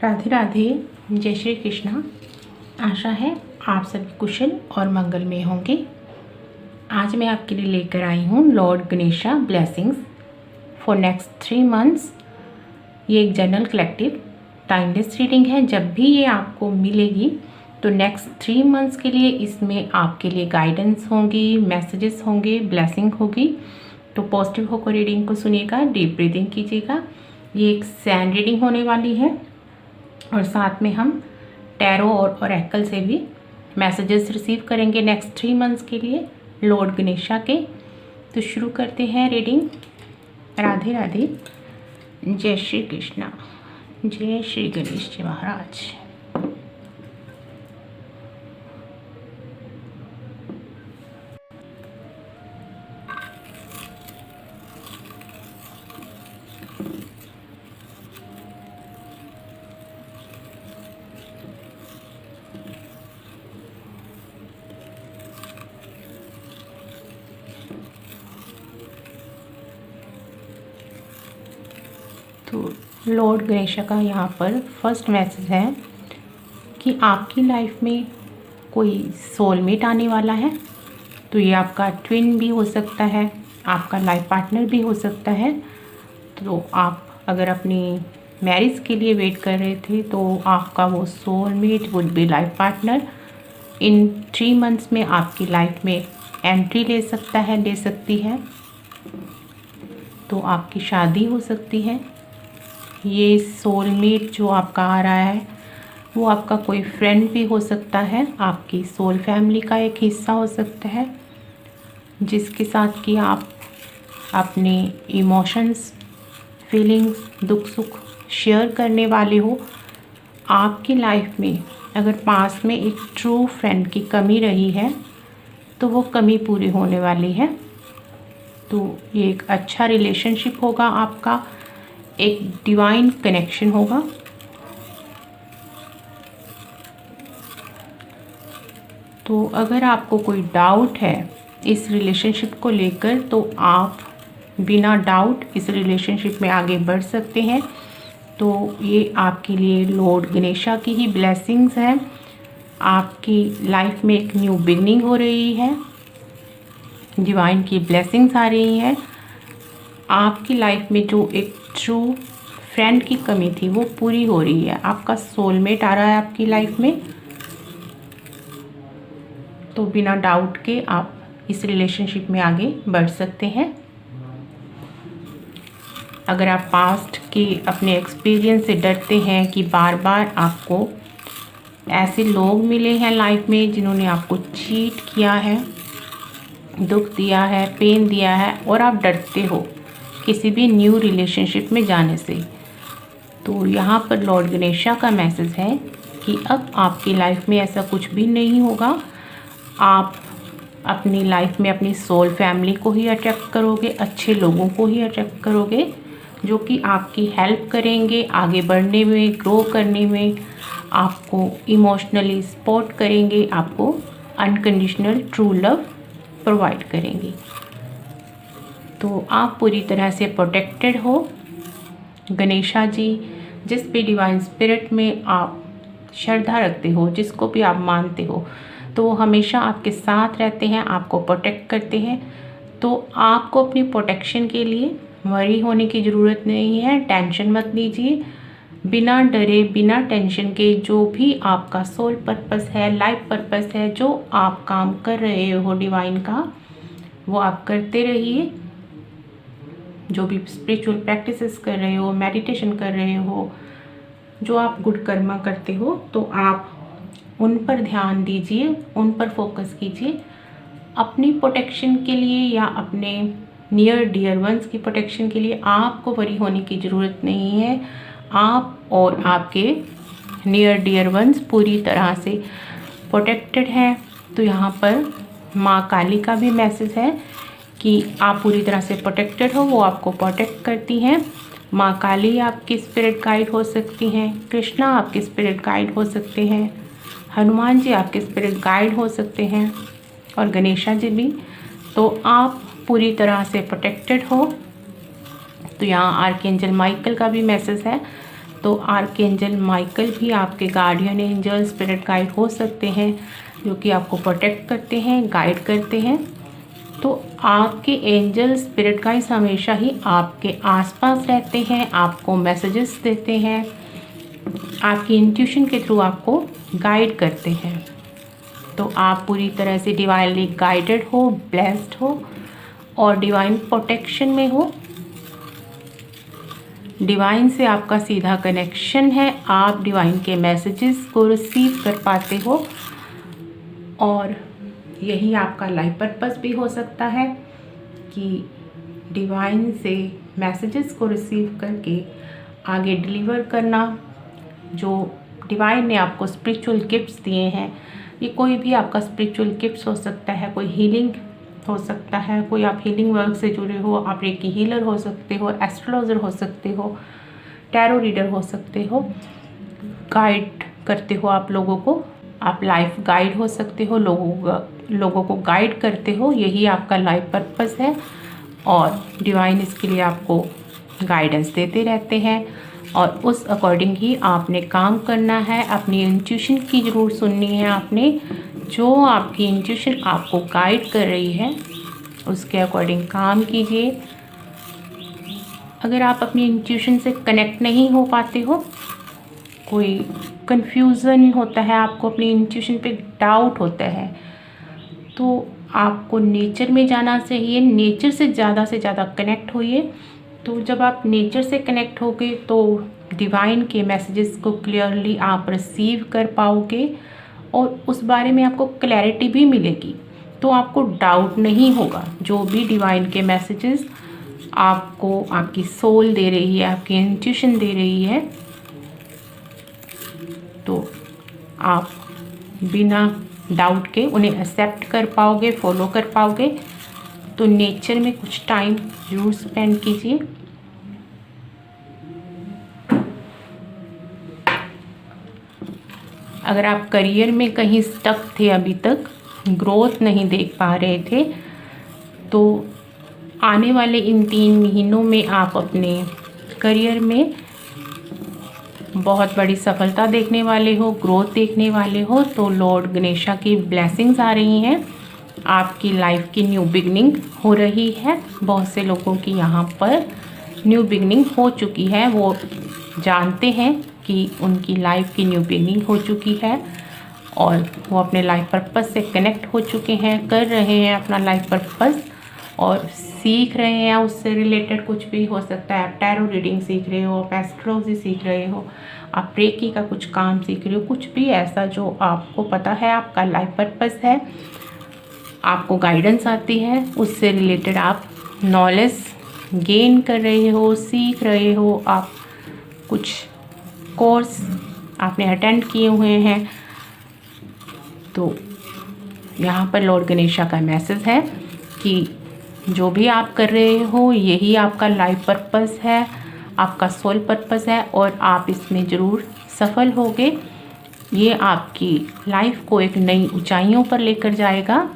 राधे राधे, जय श्री कृष्णा। आशा है आप सभी कुशल और मंगलमय होंगे। आज मैं आपके लिए लेकर आई हूँ Lord Ganesha blessings for next 3 months. ये एक जनरल कलेक्टिव टाइमलेस रीडिंग है। जब भी ये आपको मिलेगी तो नेक्स्ट 3 मंथ्स के लिए इसमें आपके लिए गाइडेंस होंगी, मैसेजेस होंगे, ब्लेसिंग होगी। तो पॉजिटिव होकर रीडिंग को सुनिएगा, डीप ब्रीदिंग कीजिएगा। ये एक सैंड रीडिंग होने वाली है और साथ में हम टैरो और ओरेकल से भी मैसेजेस रिसीव करेंगे नेक्स्ट 3 मंथ्स के लिए लॉर्ड गणेशा के। तो शुरू करते हैं रीडिंग। राधे राधे, जय श्री कृष्णा, जय श्री गणेश जी महाराज। तो लॉर्ड गणेशा का यहाँ पर फर्स्ट मैसेज है कि आपकी लाइफ में कोई सोलमेट आने वाला है। तो ये आपका ट्विन भी हो सकता है, आपका लाइफ पार्टनर भी हो सकता है। तो आप अगर अपनी मैरिज के लिए वेट कर रहे थे तो आपका वो soulmate would be life partner in 3 months में आपकी लाइफ में एंट्री ले सकती है। तो आपकी शादी हो सकती है। ये सोलमेट जो आपका आ रहा है वो आपका कोई फ्रेंड भी हो सकता है, आपकी सोल फैमिली का एक हिस्सा हो सकता है, जिसके साथ कि आप अपने इमोशंस, फीलिंग्स, दुख सुख शेयर करने वाले हो। आपकी लाइफ में अगर पास में एक ट्रू फ्रेंड की कमी रही है तो वो कमी पूरी होने वाली है। तो ये एक अच्छा रिलेशनशिप होगा, आपका एक डिवाइन कनेक्शन होगा। तो अगर आपको कोई डाउट है इस रिलेशनशिप को लेकर तो आप बिना डाउट इस रिलेशनशिप में आगे बढ़ सकते हैं। तो ये आपके लिए लॉर्ड गणेशा की ही ब्लेसिंग्स हैं। आपकी लाइफ में एक न्यू बिगनिंग हो रही है, डिवाइन की ब्लेसिंग्स आ रही हैं। आपकी लाइफ में जो एक ट्रू फ्रेंड की कमी थी वो पूरी हो रही है। आपका सोलमेट आ रहा है आपकी लाइफ में। तो बिना डाउट के आप इस रिलेशनशिप में आगे बढ़ सकते हैं। अगर आप पास्ट के अपने एक्सपीरियंस से डरते हैं कि बार बार आपको ऐसे लोग मिले हैं लाइफ में जिन्होंने आपको चीट किया है, दुख दिया है, पेन दिया है और आप डरते हो किसी भी न्यू रिलेशनशिप में जाने से, तो यहाँ पर लॉर्ड गणेशा का मैसेज है कि अब आपकी लाइफ में ऐसा कुछ भी नहीं होगा। आप अपनी लाइफ में अपनी सोल फैमिली को ही अट्रैक्ट करोगे, अच्छे लोगों को ही अट्रैक्ट करोगे जो कि आपकी हेल्प करेंगे आगे बढ़ने में, ग्रो करने में, आपको इमोशनली सपोर्ट करेंगे, आपको अनकंडीशनल ट्रू लव प्रोवाइड करेंगे। तो आप पूरी तरह से प्रोटेक्टेड हो। गणेशा जी जिस भी डिवाइन स्पिरिट में आप श्रद्धा रखते हो, जिसको भी आप मानते हो, तो वो हमेशा आपके साथ रहते हैं, आपको प्रोटेक्ट करते हैं। तो आपको अपनी प्रोटेक्शन के लिए वरी होने की ज़रूरत नहीं है, टेंशन मत लीजिए। बिना डरे, बिना टेंशन के जो भी आपका सोल पर्पस है, लाइफ पर्पस है, जो आप काम कर रहे हो डिवाइन का, वो आप करते रहिए। जो भी स्पिरिचुअल प्रैक्टिसेस कर रहे हो, मेडिटेशन कर रहे हो, जो आप गुड कर्मा करते हो, तो आप उन पर ध्यान दीजिए, उन पर फोकस कीजिए। अपनी प्रोटेक्शन के लिए या अपने नियर डियर वंस की प्रोटेक्शन के लिए आपको वरी होने की ज़रूरत नहीं है। आप और आपके नियर डियर वंस पूरी तरह से प्रोटेक्टेड हैं। तो यहाँ पर माँ काली का भी मैसेज है कि आप पूरी तरह से प्रोटेक्टेड हो, वो आपको प्रोटेक्ट करती हैं। माँ काली आपकी स्पिरिट गाइड हो सकती हैं, कृष्णा आपके स्पिरिट गाइड हो सकते हैं, हनुमान जी आपके स्पिरिट गाइड हो सकते हैं और गणेशा जी भी। तो आप पूरी तरह से प्रोटेक्टेड हो। तो यहाँ आर्कएंजल माइकल का भी मैसेज है तो आर्कएंजल माइकल भी आपके गार्डियन एंजल स्पिरिट गाइड हो सकते हैं, जो कि आपको प्रोटेक्ट करते हैं, गाइड करते हैं। तो आपके एंजल स्पिरिट गाइड्स हमेशा ही आपके आसपास रहते हैं, आपको मैसेजेस देते हैं, आपकी इंट्यूशन के थ्रू आपको गाइड करते हैं। तो आप पूरी तरह से डिवाइनली गाइडेड हो, ब्लेस्ड हो और डिवाइन प्रोटेक्शन में हो। डिवाइन से आपका सीधा कनेक्शन है, आप डिवाइन के मैसेजेस को रिसीव कर पाते हो और यही आपका लाइफ पर्पस भी हो सकता है कि डिवाइन से मैसेजेस को रिसीव करके आगे डिलीवर करना। जो डिवाइन ने आपको स्पिरिचुअल गिफ्ट्स दिए हैं, ये कोई भी आपका स्पिरिचुअल गिफ्ट्स हो सकता है, कोई हीलिंग हो सकता है, कोई आप हीलिंग वर्क से जुड़े हो, आप रेकी हीलर हो सकते हो, एस्ट्रोलॉजर हो सकते हो, टैरो रीडर हो सकते हो, गाइड करते हो आप लोगों को, आप लाइफ गाइड हो सकते हो, लोगों को गाइड करते हो। यही आपका लाइफ पर्पस है और डिवाइन इसके लिए आपको गाइडेंस देते रहते हैं और उस अकॉर्डिंग ही आपने काम करना है। अपनी इंट्यूशन की ज़रूर सुननी है आपने, जो आपकी इंट्यूशन आपको गाइड कर रही है उसके अकॉर्डिंग काम कीजिए। अगर आप अपनी इंट्यूशन से कनेक्ट नहीं हो पाते हो, कोई कन्फ्यूज़न होता है, आपको अपनी इंट्यूशन पे डाउट होता है, तो आपको नेचर में जाना चाहिए, नेचर से ज़्यादा कनेक्ट होइए। तो जब आप नेचर से कनेक्ट होगे तो डिवाइन के मैसेजेस को क्लियरली आप रिसीव कर पाओगे और उस बारे में आपको क्लैरिटी भी मिलेगी, तो आपको डाउट नहीं होगा। जो भी डिवाइन के मैसेजेस आपको आपकी सोल दे रही है, आपकी इंट्यूशन दे रही है, तो आप बिना डाउट के उन्हें एक्सेप्ट कर पाओगे, फॉलो कर पाओगे। तो नेचर में कुछ टाइम ज़रूर स्पेंड कीजिए। अगर आप करियर में कहीं स्टक थे, अभी तक ग्रोथ नहीं देख पा रहे थे, तो आने वाले इन 3 महीनों में आप अपने करियर में बहुत बड़ी सफलता देखने वाले हो, ग्रोथ देखने वाले हो। तो लॉर्ड गणेशा की ब्लेसिंग्स आ रही हैं, आपकी लाइफ की न्यू बिगनिंग हो रही है। बहुत से लोगों की यहाँ पर न्यू बिगनिंग हो चुकी है, वो जानते हैं कि उनकी लाइफ की न्यू बिगनिंग हो चुकी है और वो अपने लाइफ पर्पस से कनेक्ट हो चुके हैं, कर रहे हैं अपना लाइफ पर्पस और सीख रहे हैं। उससे रिलेटेड कुछ भी हो सकता है, आप टैरो रीडिंग सीख रहे हो, आप एस्ट्रोलॉजी सीख रहे हो, आप रेकी का कुछ काम सीख रहे हो, कुछ भी ऐसा जो आपको पता है आपका लाइफ पर्पस है, आपको गाइडेंस आती है, उससे रिलेटेड आप नॉलेज गेन कर रहे हो, सीख रहे हो, आप कुछ कोर्स आपने अटेंड किए हुए हैं। तो यहाँ पर लॉर्ड गणेशा का मैसेज है कि जो भी आप कर रहे हो यही आपका लाइफ पर्पस है, आपका सोल पर्पस है और आप इसमें ज़रूर सफल होगे। ये आपकी लाइफ को एक नई ऊंचाइयों पर लेकर जाएगा,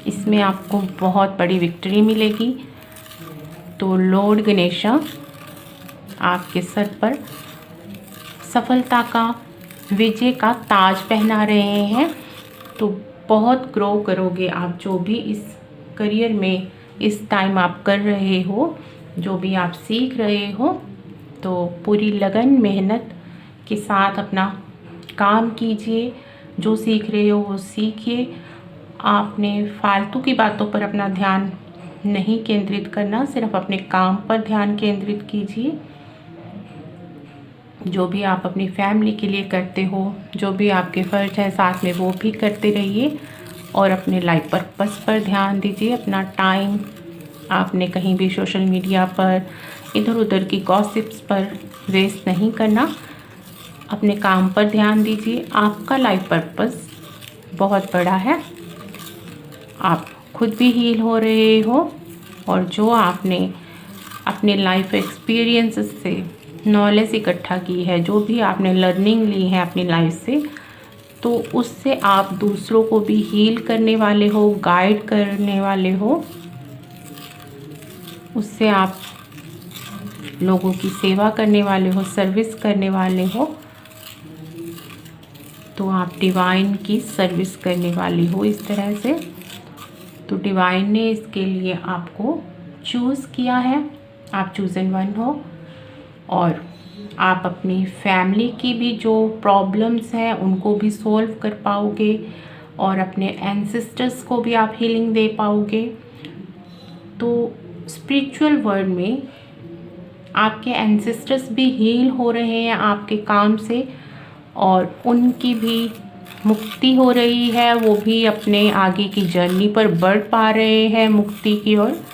इसमें आपको बहुत बड़ी विक्ट्री मिलेगी। तो लॉर्ड गणेशा आपके सर पर सफलता का, विजय का ताज पहना रहे हैं। तो बहुत ग्रो करोगे आप, जो भी इस करियर में इस टाइम आप कर रहे हो, जो भी आप सीख रहे हो, तो पूरी लगन मेहनत के साथ अपना काम कीजिए। जो सीख रहे हो वो सीखिए। आपने फालतू की बातों पर अपना ध्यान नहीं केंद्रित करना, सिर्फ अपने काम पर ध्यान केंद्रित कीजिए। जो भी आप अपनी फैमिली के लिए करते हो, जो भी आपके फ़र्ज हैं साथ में, वो भी करते रहिए और अपने लाइफ पर्पस पर ध्यान दीजिए। अपना टाइम आपने कहीं भी सोशल मीडिया पर, इधर उधर की गॉसिप्स पर वेस्ट नहीं करना, अपने काम पर ध्यान दीजिए। आपका लाइफ पर्पस बहुत बड़ा है, आप खुद भी हील हो रहे हो और जो आपने अपने लाइफ एक्सपीरियंसेस से नॉलेज इकट्ठा की है, जो भी आपने लर्निंग ली है अपनी लाइफ से, तो उससे आप दूसरों को भी हील करने वाले हो, गाइड करने वाले हो। उससे आप लोगों की सेवा करने वाले हो, सर्विस करने वाले हो, तो आप डिवाइन की सर्विस करने वाली हो इस तरह से। तो डिवाइन ने इसके लिए आपको चूज़ किया है, आप चूज़न वन हो। और आप अपनी फैमिली की भी जो प्रॉब्लम्स हैं उनको भी सॉल्व कर पाओगे और अपने एंसेस्टर्स को भी आप हीलिंग दे पाओगे। तो स्पिरिचुअल वर्ल्ड में आपके एंसेस्टर्स भी हील हो रहे हैं आपके काम से और उनकी भी मुक्ति हो रही है, वो भी अपने आगे की जर्नी पर बढ़ पा रहे हैं, मुक्ति की ओर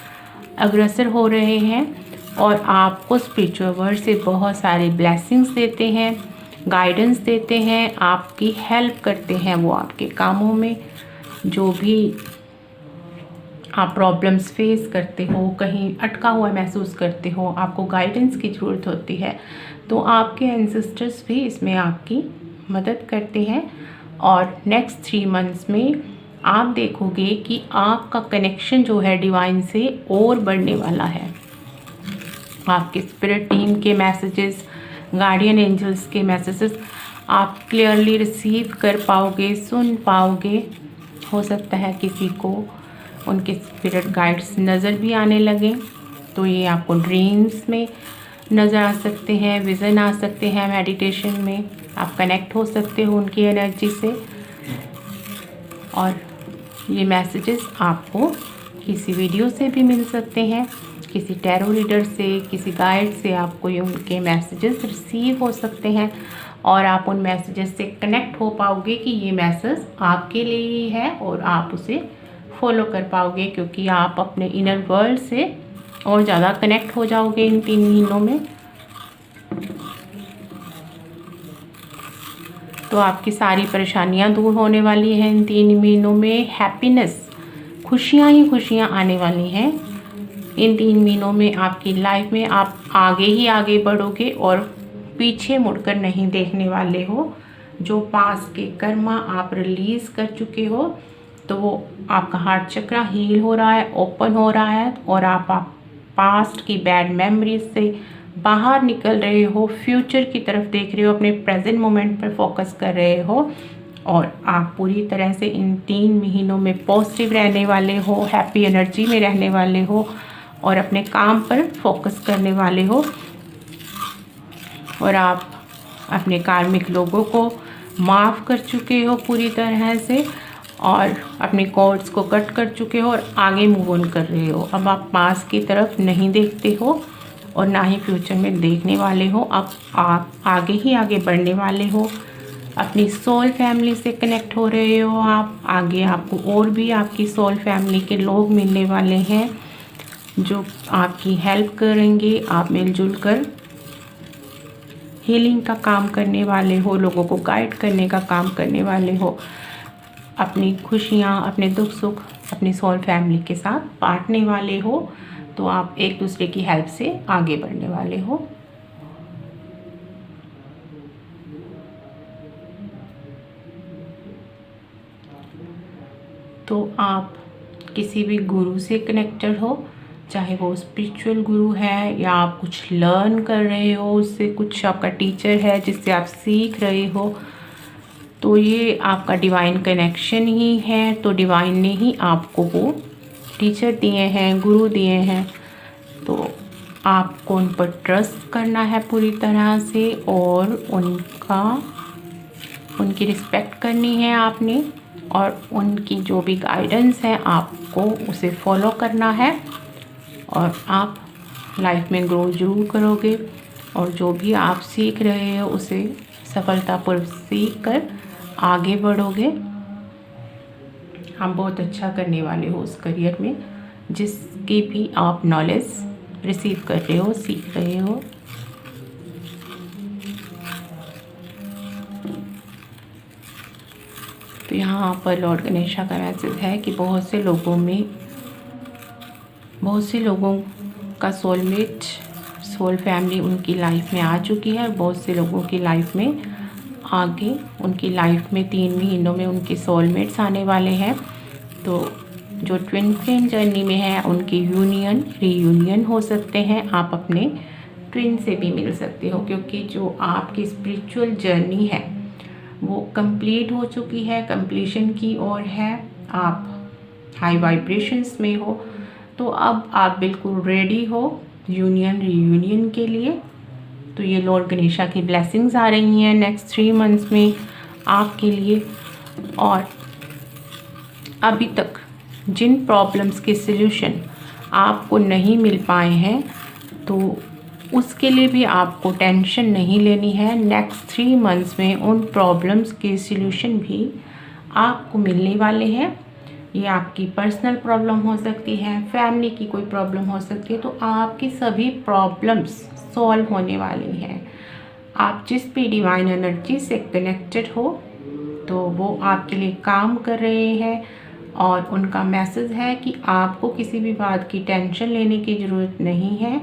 अग्रसर हो रहे हैं और आपको स्पिरिचुअल वर्ल्ड से बहुत सारे ब्लेसिंग्स देते हैं, गाइडेंस देते हैं, आपकी हेल्प करते हैं वो आपके कामों में। जो भी आप प्रॉब्लम्स फेस करते हो, कहीं अटका हुआ महसूस करते हो, आपको गाइडेंस की ज़रूरत होती है, तो आपके एंसेस्टर्स भी इसमें आपकी मदद करते हैं। और नेक्स्ट 3 मंथ्स में आप देखोगे कि आपका कनेक्शन जो है डिवाइन से और बढ़ने वाला है। आपके स्पिरिट टीम के मैसेजेस, गार्डियन एंजल्स के मैसेजेस आप क्लियरली रिसीव कर पाओगे, सुन पाओगे। हो सकता है किसी को उनके स्पिरिट गाइड्स नज़र भी आने लगे, तो ये आपको ड्रीम्स में नज़र आ सकते हैं, विज़न आ सकते हैं, मेडिटेशन में आप कनेक्ट हो सकते हो उनकी एनर्जी से। और ये मैसेजेस आपको किसी वीडियो से भी मिल सकते हैं, किसी टैरो रीडर से, किसी गाइड से आपको ये उनके मैसेजेस रिसीव हो सकते हैं और आप उन मैसेजेस से कनेक्ट हो पाओगे कि ये मैसेज आपके लिए ही है और आप उसे फॉलो कर पाओगे, क्योंकि आप अपने इनर वर्ल्ड से और ज़्यादा कनेक्ट हो जाओगे इन 3 महीनों में। तो आपकी सारी परेशानियां दूर होने वाली हैं इन 3 महीनों में। हैप्पीनेस, खुशियां ही खुशियां आने वाली हैं इन 3 महीनों में आपकी लाइफ में। आप आगे ही आगे बढ़ोगे और पीछे मुड़कर नहीं देखने वाले हो। जो पास के कर्मा आप रिलीज़ कर चुके हो, तो वो आपका हार्ट चक्र हील हो रहा है, ओपन हो रहा है और आप पास्ट की बैड मेमोरीज से बाहर निकल रहे हो, फ्यूचर की तरफ देख रहे हो, अपने प्रेजेंट मोमेंट पर फोकस कर रहे हो और आप पूरी तरह से इन 3 महीनों में पॉजिटिव रहने वाले हो, हैप्पी एनर्जी में रहने वाले हो और अपने काम पर फोकस करने वाले हो। और आप अपने कार्मिक लोगों को माफ़ कर चुके हो पूरी तरह से और अपने कॉर्ड्स को कट कर चुके हो और आगे मूव ऑन कर रहे हो। अब आप पास की तरफ नहीं देखते हो और ना ही फ्यूचर में देखने वाले हो। अब आप आगे ही आगे बढ़ने वाले हो, अपनी सोल फैमिली से कनेक्ट हो रहे हो। आप आगे आपको और भी आपकी सोल फैमिली के लोग मिलने वाले हैं जो आपकी हेल्प करेंगे। आप मिलजुल कर हीलिंग का काम करने वाले हो, लोगों को गाइड करने का काम करने वाले हो, अपनी खुशियाँ, अपने दुख सुख अपनी सोल फैमिली के साथ बांटने वाले हो। तो आप एक दूसरे की हेल्प से आगे बढ़ने वाले हो। तो आप किसी भी गुरु से कनेक्टेड हो, चाहे वो स्पिरिचुअल गुरु है या आप कुछ लर्न कर रहे हो उससे, कुछ आपका टीचर है जिससे आप सीख रहे हो, तो ये आपका डिवाइन कनेक्शन ही है। तो डिवाइन ने ही आपको वो टीचर दिए हैं, गुरु दिए हैं। तो आपको उन पर ट्रस्ट करना है पूरी तरह से और उनकी रिस्पेक्ट करनी है आपने और उनकी जो भी गाइडेंस है आपको उसे फॉलो करना है और आप लाइफ में ग्रो जरूर करोगे और जो भी आप सीख रहे हो उसे सफलतापूर्वक सीख कर आगे बढ़ोगे। आप बहुत अच्छा करने वाले हो उस करियर में जिसकी भी आप नॉलेज रिसीव कर रहे हो, सीख रहे हो। तो यहाँ पर लॉर्ड गणेशा का मैसेज है कि बहुत से लोगों का सोलमेट, सोल फैमिली उनकी लाइफ में आ चुकी है और बहुत से लोगों की लाइफ में आगे उनकी लाइफ में 3 महीनों में उनके सोलमेट्स आने वाले हैं। तो जो ट्विन फ्लेम जर्नी में है उनकी रीयूनियन हो सकते हैं। आप अपने ट्विन से भी मिल सकते हो, क्योंकि जो आपकी स्पिरिचुअल जर्नी है वो कंप्लीट हो चुकी है, कंप्लीशन की ओर है। आप हाई वाइब्रेशंस में हो, तो अब आप बिल्कुल रेडी हो यूनियन रीयूनियन के लिए। तो ये लॉर्ड गणेशा की ब्लेसिंग्स आ रही हैं नेक्स्ट 3 मंथ्स में आपके लिए। और अभी तक जिन प्रॉब्लम्स के सल्यूशन आपको नहीं मिल पाए हैं, तो उसके लिए भी आपको टेंशन नहीं लेनी है। नेक्स्ट 3 मंथ्स में उन प्रॉब्लम्स के सल्यूशन भी आपको मिलने वाले हैं। ये आपकी पर्सनल प्रॉब्लम हो सकती है, फैमिली की कोई प्रॉब्लम हो सकती है, तो आपकी सभी प्रॉब्लम्स सॉल्व होने वाली हैं। आप जिस भी डिवाइन एनर्जी से कनेक्टेड हो, तो वो आपके लिए काम कर रहे हैं। और उनका मैसेज है कि आपको किसी भी बात की टेंशन लेने की ज़रूरत नहीं है।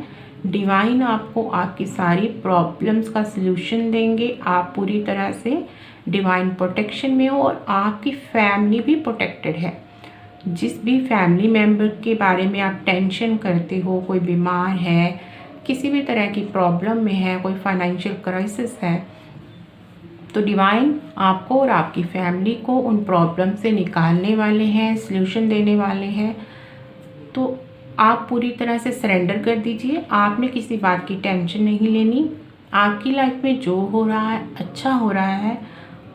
डिवाइन आपको आपकी सारी प्रॉब्लम्स का सल्यूशन देंगे। आप पूरी तरह से डिवाइन प्रोटेक्शन में हो और आपकी फैमिली भी प्रोटेक्टेड है। जिस भी फैमिली मेम्बर के बारे में आप टेंशन करते हो, कोई बीमार है, किसी भी तरह की प्रॉब्लम में है, कोई फाइनेंशियल क्राइसिस है, तो डिवाइन आपको और आपकी फैमिली को उन प्रॉब्लम से निकालने वाले हैं, सल्यूशन देने वाले हैं। तो आप पूरी तरह से सरेंडर कर दीजिए। आपने किसी बात की टेंशन नहीं लेनी। आपकी लाइफ में जो हो रहा है अच्छा हो रहा है,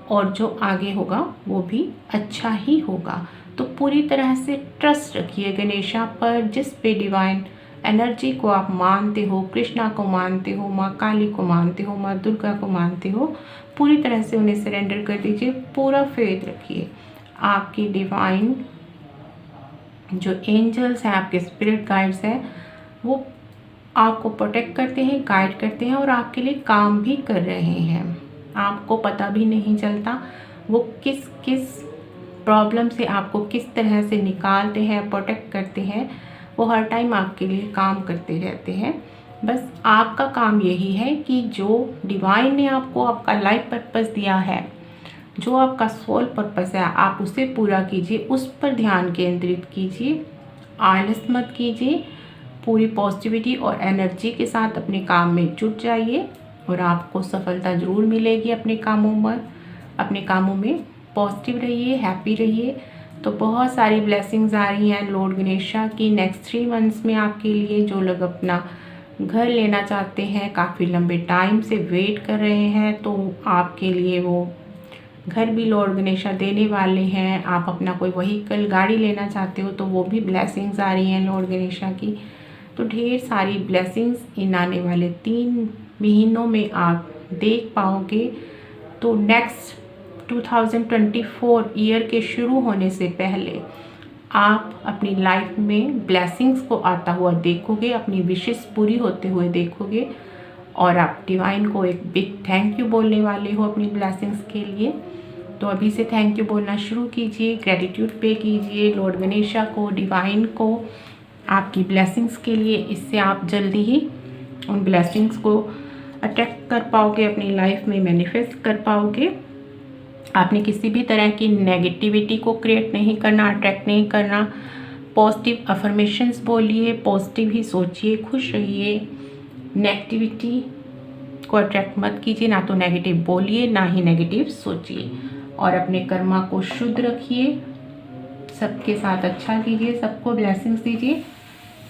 और जो आगे होगा वो भी अच्छा ही होगा। तो पूरी तरह से ट्रस्ट रखिए गणेशा पर। जिस पे डिवाइन एनर्जी को आप मानते हो, कृष्णा को मानते हो, माँ काली को मानते हो, माँ दुर्गा को मानते हो, पूरी तरह से उन्हें सरेंडर कर दीजिए। पूरा फेथ रखिए। आपकी डिवाइन जो एंजल्स हैं, आपके स्पिरिट गाइड्स हैं, वो आपको प्रोटेक्ट करते हैं, गाइड करते हैं और आपके लिए काम भी कर रहे हैं। आपको पता भी नहीं चलता वो किस किस प्रॉब्लम से आपको किस तरह से निकालते हैं, प्रोटेक्ट करते हैं। वो हर टाइम आपके लिए काम करते रहते हैं। बस आपका काम यही है कि जो डिवाइन ने आपको आपका लाइफ पर्पस दिया है, जो आपका सोल पर्पस है, आप उसे पूरा कीजिए, उस पर ध्यान केंद्रित कीजिए, आलस मत कीजिए। पूरी पॉजिटिविटी और एनर्जी के साथ अपने काम में जुट जाइए और आपको सफलता ज़रूर मिलेगी अपने कामों में। पॉजिटिव रहिए, हैप्पी रहिए। तो बहुत सारी ब्लेसिंग्स आ रही हैं लॉर्ड गणेशा की नेक्स्ट 3 मंथ्स में आपके लिए। जो लोग अपना घर लेना चाहते हैं, काफ़ी लंबे टाइम से वेट कर रहे हैं, तो आपके लिए वो घर भी लॉर्ड गणेशा देने वाले हैं। आप अपना कोई व्हीकल, गाड़ी लेना चाहते हो, तो वो भी ब्लेसिंग्स आ रही हैं लॉर्ड गणेशा की। तो ढेर सारी ब्लेसिंग्स इन आने वाले 3 महीनों में आप देख पाओगे। तो नेक्स्ट 2024 ईयर के शुरू होने से पहले आप अपनी लाइफ में ब्लेसिंग्स को आता हुआ देखोगे, अपनी विशेस पूरी होते हुए देखोगे, और आप डिवाइन को एक बिग थैंक यू बोलने वाले हो अपनी ब्लेसिंग्स के लिए। तो अभी से थैंक यू बोलना शुरू कीजिए, ग्रेटिट्यूड पे कीजिए लॉर्ड गणेशा को, डिवाइन को, आपकी ब्लेसिंग्स के लिए। इससे आप जल्दी ही उन ब्लेसिंग्स को अट्रैक्ट कर पाओगे, अपनी लाइफ में मैनिफेस्ट कर पाओगे। आपने किसी भी तरह की नेगेटिविटी को क्रिएट नहीं करना, अट्रैक्ट नहीं करना। पॉजिटिव अफर्मेशंस बोलिए, पॉजिटिव ही सोचिए, खुश रहिए। नेगेटिविटी को अट्रैक्ट मत कीजिए, ना तो नेगेटिव बोलिए ना ही नेगेटिव सोचिए। और अपने कर्मा को शुद्ध रखिए, सबके साथ अच्छा कीजिए, सबको ब्लेसिंग्स दीजिए।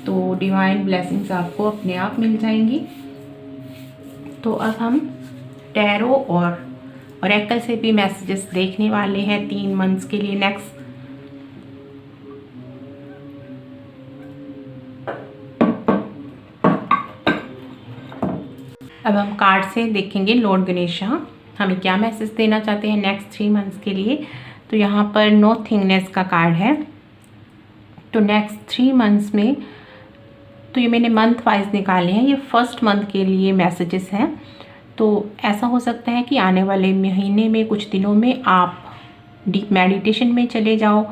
तो डिवाइन ब्लेसिंग्स आपको अपने आप मिल जाएंगी। तो अब हम टैरो और ऑरेकल से भी मैसेजेस देखने वाले हैं 3 मंथ्स के लिए नेक्स्ट। अब हम कार्ड से देखेंगे लॉर्ड गणेशा हमें क्या मैसेज देना चाहते हैं नेक्स्ट 3 मंथ्स के लिए। तो यहाँ पर नो थिंगनेस का कार्ड है। तो नेक्स्ट 3 मंथ्स में, तो ये मैंने मंथ वाइज निकाले हैं, ये फर्स्ट मंथ के लिए मैसेजेस हैं। तो ऐसा हो सकता है कि आने वाले महीने में, कुछ दिनों में आप डीप मेडिटेशन में चले जाओ।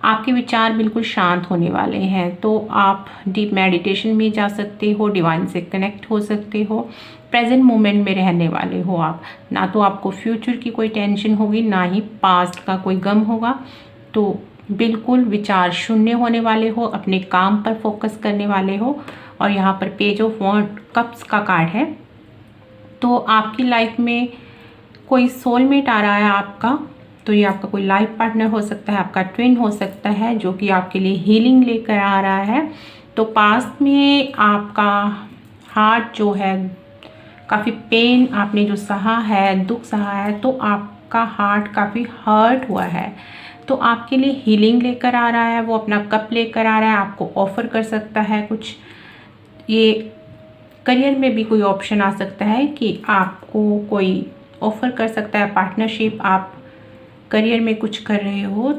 आपके विचार बिल्कुल शांत होने वाले हैं, तो आप डीप मेडिटेशन में जा सकते हो, डिवाइन से कनेक्ट हो सकते हो, प्रेजेंट मोमेंट में रहने वाले हो आप। ना तो आपको फ्यूचर की कोई टेंशन होगी, ना ही पास्ट का कोई गम होगा। तो बिल्कुल विचार शून्य होने वाले हो, अपने काम पर फोकस करने वाले हो और यहाँ पर पेज ऑफ कप्स का कार्ड है। तो आपकी लाइफ में कोई सोलमेट आ रहा है आपका, तो ये आपका कोई लाइफ पार्टनर हो सकता है, आपका ट्विन हो सकता है, जो कि आपके लिए हीलिंग लेकर आ रहा है। तो पास्ट में आपका हार्ट जो है, काफ़ी पेन आपने जो सहा है, दुख सहा है, तो आपका हार्ट काफ़ी हर्ट हुआ है। तो आपके लिए हीलिंग लेकर आ रहा है, वो अपना कप लेकर आ रहा है, आपको ऑफ़र कर सकता है कुछ। ये करियर में भी कोई ऑप्शन आ सकता है कि आपको कोई ऑफ़र कर सकता है पार्टनरशिप, आप करियर में कुछ कर रहे हो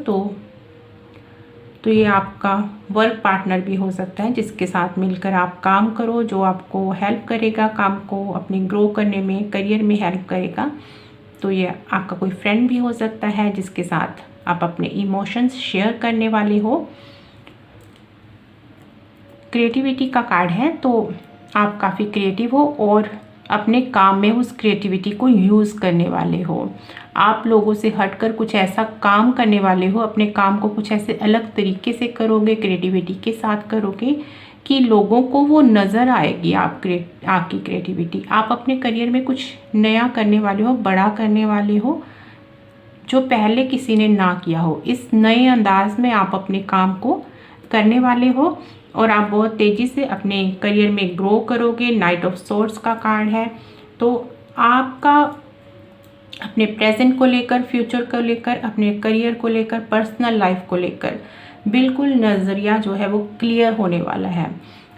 तो ये आपका वर्क पार्टनर भी हो सकता है, जिसके साथ मिलकर आप काम करो, जो आपको हेल्प करेगा काम को अपने ग्रो करने में, करियर में हेल्प करेगा। तो ये आपका कोई फ्रेंड भी हो सकता है, जिसके साथ आप अपने इमोशंस शेयर करने वाले हो। क्रिएटिविटी का कार्ड है, तो आप काफ़ी क्रिएटिव हो और अपने काम में उस क्रिएटिविटी को यूज़ करने वाले हो। आप लोगों से हटकर कुछ ऐसा काम करने वाले हो, अपने काम को कुछ ऐसे अलग तरीके से करोगे, क्रिएटिविटी के साथ करोगे कि लोगों को वो नज़र आएगी आपकी क्रिएटिविटी। आप अपने करियर में कुछ नया करने वाले हो, बड़ा करने वाले हो, जो पहले किसी ने ना किया हो। इस नए अंदाज में आप अपने काम को करने वाले हो और आप बहुत तेज़ी से अपने करियर में ग्रो करोगे। नाइट ऑफ सोर्ड्स का कार्ड है, तो आपका अपने प्रेजेंट को लेकर, फ्यूचर को लेकर, अपने करियर को लेकर, पर्सनल लाइफ को लेकर बिल्कुल नज़रिया जो है वो क्लियर होने वाला है।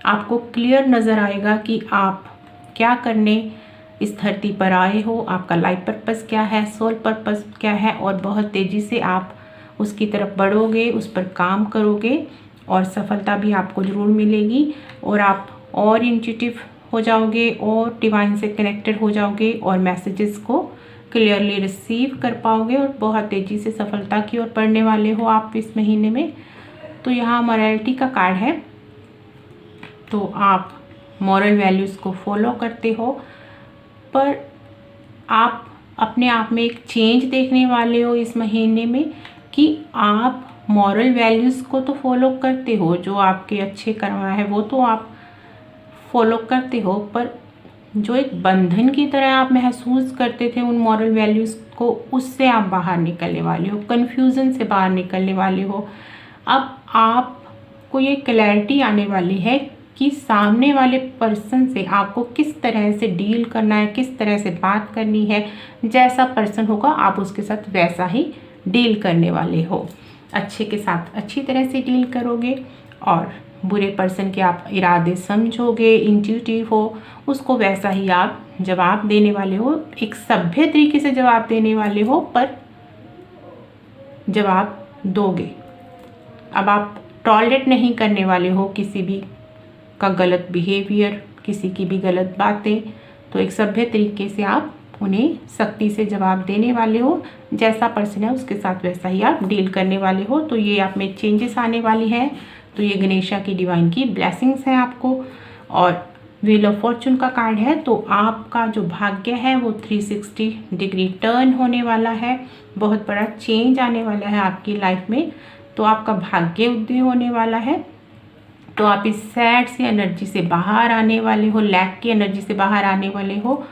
आपको क्लियर नज़र आएगा कि आप क्या करने इस धरती पर आए हो, आपका लाइफ पर्पस क्या है, सोल पर्पस क्या है, और बहुत तेज़ी से आप उसकी तरफ बढ़ोगे, उस पर काम करोगे और सफलता भी आपको ज़रूर मिलेगी। और आप और इंट्यूटिव हो जाओगे और डिवाइन से कनेक्टेड हो जाओगे और मैसेजेस को क्लियरली रिसीव कर पाओगे और बहुत तेज़ी से सफलता की ओर बढ़ने वाले हो आप इस महीने में। तो यहाँ मॉरलिटी का कार्ड है, तो आप मॉरल वैल्यूज़ को फॉलो करते हो, पर आप अपने आप में एक चेंज देखने वाले हो इस महीने में कि आप मॉरल वैल्यूज़ को तो फॉलो करते हो, जो आपके अच्छे कर्म है वो तो आप फॉलो करते हो, पर जो एक बंधन की तरह आप महसूस करते थे उन मॉरल वैल्यूज़ को, उससे आप बाहर निकलने वाले हो, कन्फ्यूज़न से बाहर निकलने वाले हो। अब आपको ये क्लैरिटी आने वाली है कि सामने वाले पर्सन से आपको किस तरह से डील करना है, किस तरह से बात करनी है। जैसा पर्सन होगा आप उसके साथ वैसा ही डील करने वाले हो। अच्छे के साथ अच्छी तरह से डील करोगे और बुरे पर्सन के आप इरादे समझोगे, इंट्यूटिव हो, उसको वैसा ही आप जवाब देने वाले हो, एक सभ्य तरीके से जवाब देने वाले हो, पर जवाब दोगे। अब आप टॉलरेट नहीं करने वाले हो किसी भी का गलत बिहेवियर, किसी की भी गलत बातें, तो एक सभ्य तरीके से आप उन्हें सख्ती से जवाब देने वाले हो। जैसा पर्सन है उसके साथ वैसा ही आप डील करने वाले हो। तो ये आप में चेंजेस आने वाली है। तो ये गणेशा की डिवाइन की ब्लेसिंग्स हैं आपको। और व्हील ऑफ फॉर्चून का कार्ड है, तो आपका जो भाग्य है वो 360 डिग्री टर्न होने वाला है, बहुत बड़ा चेंज आने वाला है आपकी लाइफ में। तो आपका भाग्य उदय होने वाला है। तो आप इस सैड सी एनर्जी से बाहर आने वाले हो, लैक की एनर्जी से बाहर आने वाले हो।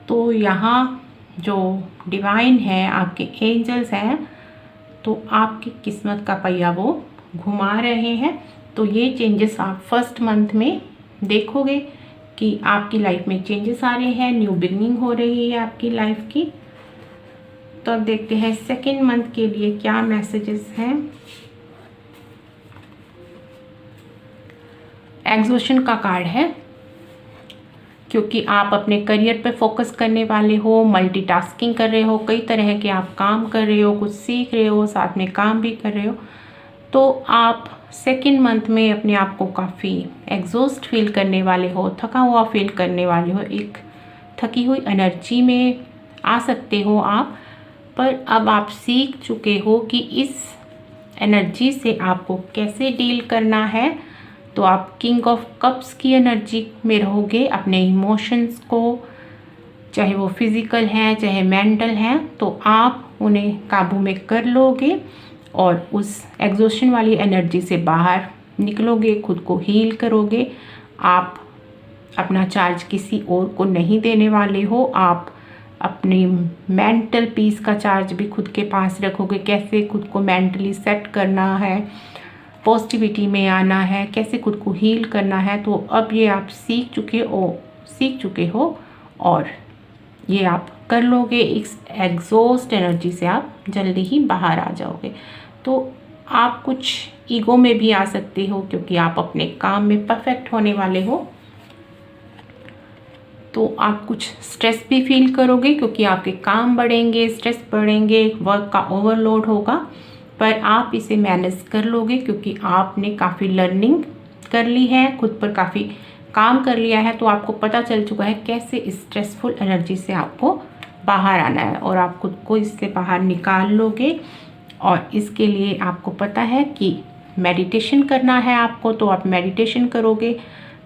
तो यहाँ जो डिवाइन है, आपके एंजल्स हैं, तो आपकी किस्मत का पहिया वो घुमा रहे हैं। तो ये चेंजेस आप फर्स्ट मंथ में देखोगे कि आपकी लाइफ में चेंजेस आ रहे हैं, न्यू बिगनिंग हो रही है आपकी लाइफ की। तो अब देखते हैं सेकेंड मंथ के लिए क्या मैसेजेस हैं। एग्जॉशन का कार्ड है, क्योंकि आप अपने करियर पे फोकस करने वाले हो, मल्टीटास्किंग कर रहे हो, कई तरह के आप काम कर रहे हो, कुछ सीख रहे हो, साथ में काम भी कर रहे हो। तो आप सेकेंड मंथ में अपने आप को काफ़ी एग्जॉस्ट फील करने वाले हो, थका हुआ फील करने वाले हो, एक थकी हुई एनर्जी में आ सकते हो आप। पर अब आप सीख चुके हो कि इस एनर्जी से आपको कैसे डील करना है। तो आप किंग ऑफ कप्स की एनर्जी में रहोगे, अपने इमोशंस को, चाहे वो फिज़िकल हैं चाहे मेंटल हैं, तो आप उन्हें काबू में कर लोगे और उस एग्जॉशन वाली एनर्जी से बाहर निकलोगे, खुद को हील करोगे। आप अपना चार्ज किसी और को नहीं देने वाले हो। आप अपनी मेंटल पीस का चार्ज भी खुद के पास रखोगे। कैसे खुद को मेंटली सेट करना है, पॉजिटिविटी में आना है, कैसे खुद को हील करना है, तो अब ये आप सीख चुके हो और ये आप कर लोगे। इस एग्जॉस्ट एनर्जी से आप जल्दी ही बाहर आ जाओगे। तो आप कुछ ईगो में भी आ सकते हो क्योंकि आप अपने काम में परफेक्ट होने वाले हो। तो आप कुछ स्ट्रेस भी फील करोगे क्योंकि आपके काम बढ़ेंगे, स्ट्रेस बढ़ेंगे, वर्क का ओवरलोड होगा, पर आप इसे मैनेज कर लोगे क्योंकि आपने काफ़ी लर्निंग कर ली है, खुद पर काफ़ी काम कर लिया है। तो आपको पता चल चुका है कैसे इस स्ट्रेसफुल एनर्जी से आपको बाहर आना है और आप खुद को इससे बाहर निकाल लोगे। और इसके लिए आपको पता है कि मेडिटेशन करना है आपको, तो आप मेडिटेशन करोगे।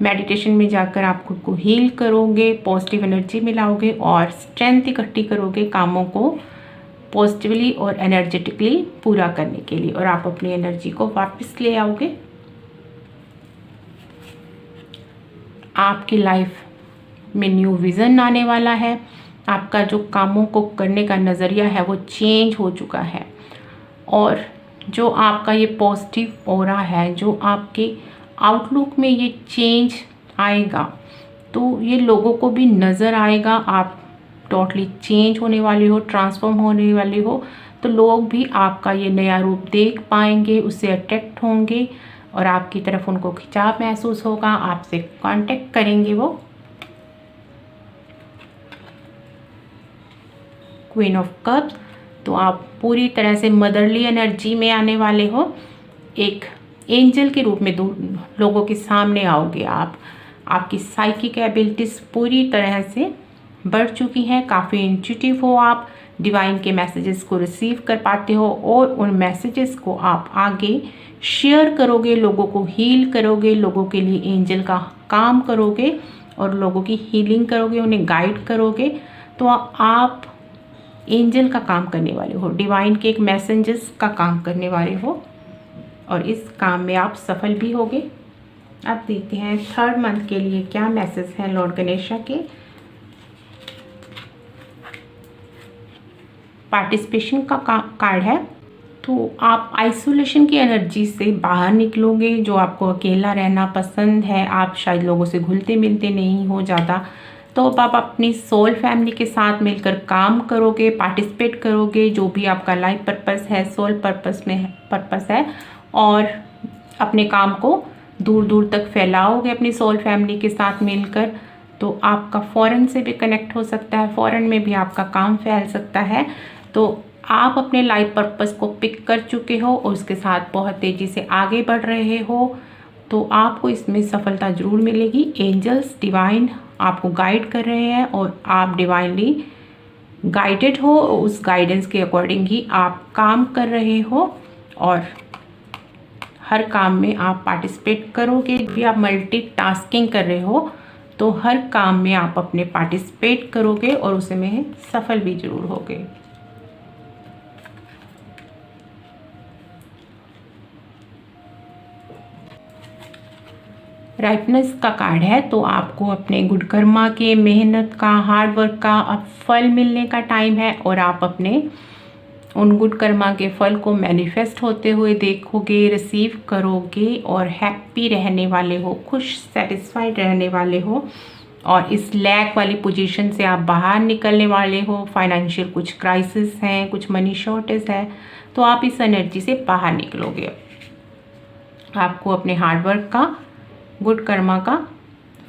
मेडिटेशन में जाकर आप खुद को हील करोगे, पॉजिटिव एनर्जी मिलाओगे और स्ट्रेंथ इकट्ठी करोगे कामों को पॉजिटिवली और एनर्जेटिकली पूरा करने के लिए, और आप अपनी एनर्जी को वापस ले आओगे। आपकी लाइफ में न्यू विज़न आने वाला है। आपका जो कामों को करने का नज़रिया है वो चेंज हो चुका है, और जो आपका ये पॉजिटिव ऑरा है, जो आपके आउटलुक में ये चेंज आएगा, तो ये लोगों को भी नज़र आएगा। आप टोटली चेंज होने वाले हो, ट्रांसफॉर्म होने वाले हो, तो लोग भी आपका ये नया रूप देख पाएंगे, उससे अट्रैक्ट होंगे और आपकी तरफ उनको खिंचाव महसूस होगा, आपसे कांटेक्ट करेंगे वो। क्वीन ऑफ कप्स, तो आप पूरी तरह से मदरली एनर्जी में आने वाले हो। एक एंजल के रूप में लोगों के सामने आओगे आप। आपकी साइकिक एबिलिटीज़ पूरी तरह से बढ़ चुकी हैं, काफ़ी इंट्यूटिव हो आप, डिवाइन के मैसेजेस को रिसीव कर पाते हो और उन मैसेजेस को आप आगे शेयर करोगे, लोगों को हील करोगे, लोगों के लिए एंजल का काम करोगे और लोगों की हीलिंग करोगे, उन्हें गाइड करोगे। तो आप एंजल का काम करने वाले हो, डिवाइन के एक मैसेंजर्स का काम करने वाले हो और इस काम में आप सफल भी होगे। अब देखते हैं 3rd मंथ के लिए क्या मैसेज हैं लॉर्ड गणेशा के। पार्टिसिपेशन का कार्ड है, तो आप आइसोलेशन की एनर्जी से बाहर निकलोगे। जो आपको अकेला रहना पसंद है, आप शायद लोगों से घुलते मिलते नहीं हो ज़्यादा, तो अब आप अपनी सोल फैमिली के साथ मिलकर काम करोगे, पार्टिसिपेट करोगे। जो भी आपका लाइफ पर्पस है, सोल पर्पस है, और अपने काम को दूर दूर तक फैलाओगे अपनी सोल फैमिली के साथ मिलकर। तो आपका फॉरेन से भी कनेक्ट हो सकता है, फॉरेन में भी आपका काम फैल सकता है। तो आप अपने लाइफ पर्पस को पिक कर चुके हो और उसके साथ बहुत तेज़ी से आगे बढ़ रहे हो, तो आपको इसमें सफलता ज़रूर मिलेगी। एंजल्स, डिवाइन आपको गाइड कर रहे हैं और आप डिवाइनली गाइडेड हो, उस गाइडेंस के अकॉर्डिंग ही आप काम कर रहे हो और हर काम में आप पार्टिसिपेट करोगे। भी आप मल्टीटास्किंग कर रहे हो तो हर काम में आप अपने पार्टिसिपेट करोगे और उसमें सफल भी जरूर होगे। राइटनेस का कार्ड है, तो आपको अपने गुड कर्मा के, मेहनत का, हार्ड वर्क का अब फल मिलने का टाइम है और आप अपने उन गुड कर्मा के फल को मैनिफेस्ट होते हुए देखोगे, रिसीव करोगे और हैप्पी रहने वाले हो, खुश, सेटिस्फाइड रहने वाले हो और इस लैक वाली पोजीशन से आप बाहर निकलने वाले हो। फाइनेंशियल कुछ क्राइसिस हैं, कुछ मनी शॉर्टेज है, तो आप इस एनर्जी से बाहर निकलोगे। आपको अपने हार्डवर्क का, गुड कर्मा का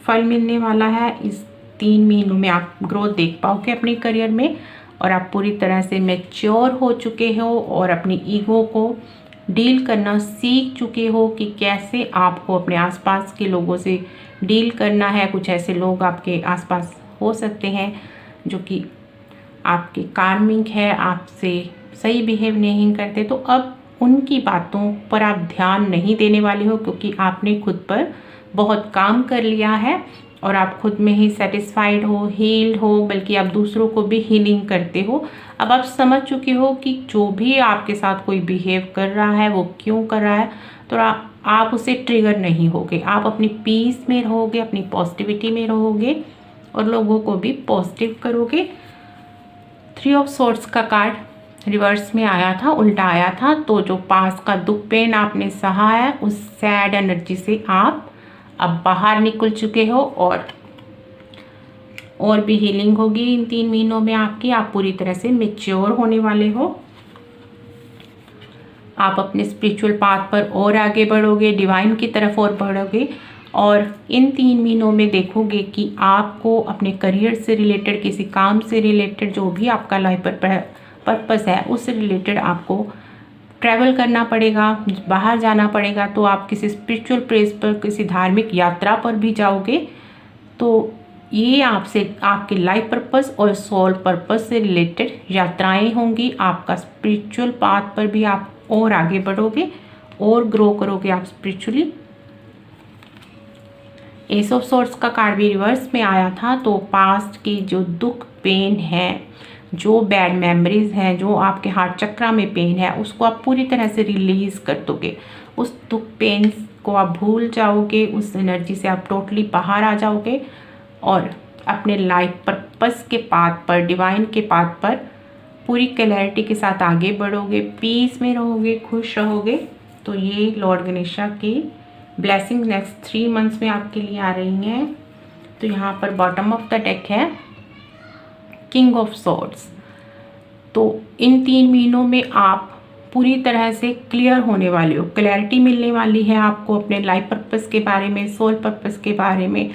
फल मिलने वाला है। इस 3 महीनों में आप ग्रोथ देख पाओगे अपने करियर में और आप पूरी तरह से मैच्योर हो चुके हो और अपनी ईगो को डील करना सीख चुके हो कि कैसे आपको अपने आसपास के लोगों से डील करना है। कुछ ऐसे लोग आपके आसपास हो सकते हैं जो कि आपके कार्मिक है, आपसे सही बिहेव नहीं करते, तो अब उनकी बातों पर आप ध्यान नहीं देने वाले हो क्योंकि आपने खुद पर बहुत काम कर लिया है और आप खुद में ही सेटिस्फाइड हो, हील्ड हो, बल्कि आप दूसरों को भी हीलिंग करते हो। अब आप समझ चुके हो कि जो भी आपके साथ कोई बिहेव कर रहा है वो क्यों कर रहा है, तो आप उसे ट्रिगर नहीं होगे, आप अपनी पीस में रहोगे, अपनी पॉजिटिविटी में रहोगे और लोगों को भी पॉजिटिव करोगे। 3 ऑफ सोर्ड्स का कार्ड रिवर्स में आया था, उल्टा आया था। तो जो पास का दुख पेन आपने सहा है उस सैड एनर्जी से आप अब बाहर निकल चुके हो और भी हीलिंग होगी इन 3 महीनों में आपकी। आप पूरी तरह से मैच्योर होने वाले हो। आप अपने स्पिरिचुअल पाथ पर और आगे बढ़ोगे, डिवाइन की तरफ और बढ़ोगे और इन 3 महीनों में देखोगे कि आपको अपने करियर से रिलेटेड, किसी काम से रिलेटेड, जो भी आपका लाइफ पर्पस है उससे रिलेटेड आपको ट्रैवल करना पड़ेगा, बाहर जाना पड़ेगा। तो आप किसी स्पिरिचुअल प्लेस पर, किसी धार्मिक यात्रा पर भी जाओगे। तो ये आपसे आपके लाइफ पर्पस और सोल पर्पस से रिलेटेड यात्राएं होंगी। आपका स्पिरिचुअल पाथ पर भी आप और आगे बढ़ोगे और ग्रो करोगे आप स्पिरिचुअली। एस ऑफ सोर्ड्स का कार्ड भी रिवर्स में आया था। तो पास्ट की जो दुख पेन है, जो बैड मेमोरीज हैं, जो आपके हार्ट चक्रा में पेन है, उसको आप पूरी तरह से रिलीज़ कर दोगे। उस दुख पेन को आप भूल जाओगे, उस एनर्जी से आप टोटली बाहर आ जाओगे और अपने लाइफ पर्पस के पाथ पर, डिवाइन के पाथ पर पूरी क्लैरिटी के साथ आगे बढ़ोगे, पीस में रहोगे, खुश रहोगे। तो ये लॉर्ड गणेशा की ब्लेसिंग नेक्स्ट 3 मंथ्स में आपके लिए आ रही हैं। तो यहाँ पर बॉटम ऑफ द डेक है किंग ऑफ सॉर्ड्स। तो इन 3 महीनों में आप पूरी तरह से क्लियर होने वाले हो, क्लैरिटी मिलने वाली है आपको अपने लाइफ पर्पस के बारे में, सोल पर्पस के बारे में।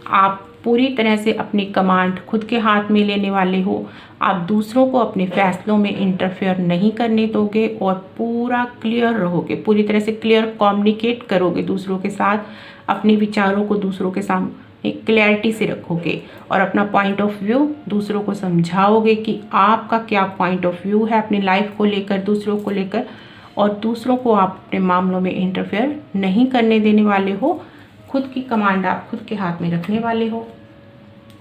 आप पूरी तरह से अपनी कमांड खुद के हाथ में लेने वाले हो। आप दूसरों को अपने फैसलों में इंटरफेयर नहीं करने दोगे और पूरा क्लियर रहोगे, पूरी तरह से क्लियर कम्युनिकेट करोगे दूसरों के साथ, अपने विचारों को दूसरों के सामने क्लैरिटी से रखोगे और अपना पॉइंट ऑफ व्यू दूसरों को समझाओगे कि आपका क्या पॉइंट ऑफ व्यू है अपनी लाइफ को लेकर, दूसरों को लेकर, और दूसरों को आप अपने मामलों में इंटरफेयर नहीं करने देने वाले हो। खुद की कमांड आप खुद के हाथ में रखने वाले हो।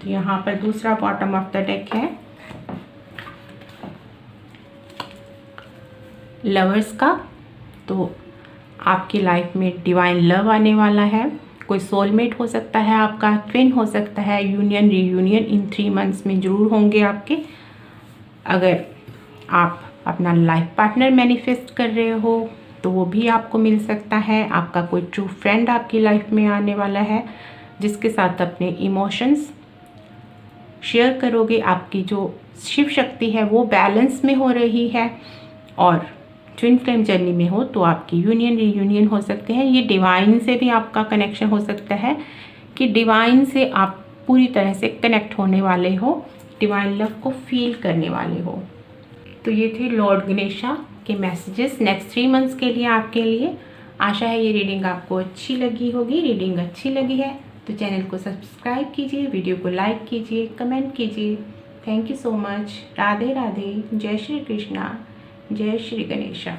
तो यहाँ पर दूसरा बॉटम ऑफ द डेक है लवर्स का। तो आपकी लाइफ में डिवाइन लव आने वाला है। कोई सोलमेट हो सकता है, आपका ट्विन हो सकता है, यूनियन रीयूनियन इन 3 मंथ्स में ज़रूर होंगे आपके। अगर आप अपना लाइफ पार्टनर मैनिफेस्ट कर रहे हो तो वो भी आपको मिल सकता है। आपका कोई ट्रू फ्रेंड आपकी लाइफ में आने वाला है जिसके साथ अपने इमोशंस शेयर करोगे। आपकी जो शिव शक्ति है वो बैलेंस में हो रही है और ट्विन फ्लेम जर्नी में हो तो आपकी यूनियन रीयूनियन हो सकते हैं। ये डिवाइन से भी आपका कनेक्शन हो सकता है कि डिवाइन से आप पूरी तरह से कनेक्ट होने वाले हो, डिवाइन लव को फील करने वाले हो। तो ये थे लॉर्ड गणेशा के मैसेजेस नेक्स्ट 3 मंथ्स के लिए आपके लिए। आशा है ये रीडिंग आपको अच्छी लगी होगी। रीडिंग अच्छी लगी है तो चैनल को सब्सक्राइब कीजिए, वीडियो को लाइक कीजिए, कमेंट कीजिए। Thank you so much. Radhe Radhe. जय श्री कृष्णा, जय श्री गणेशा।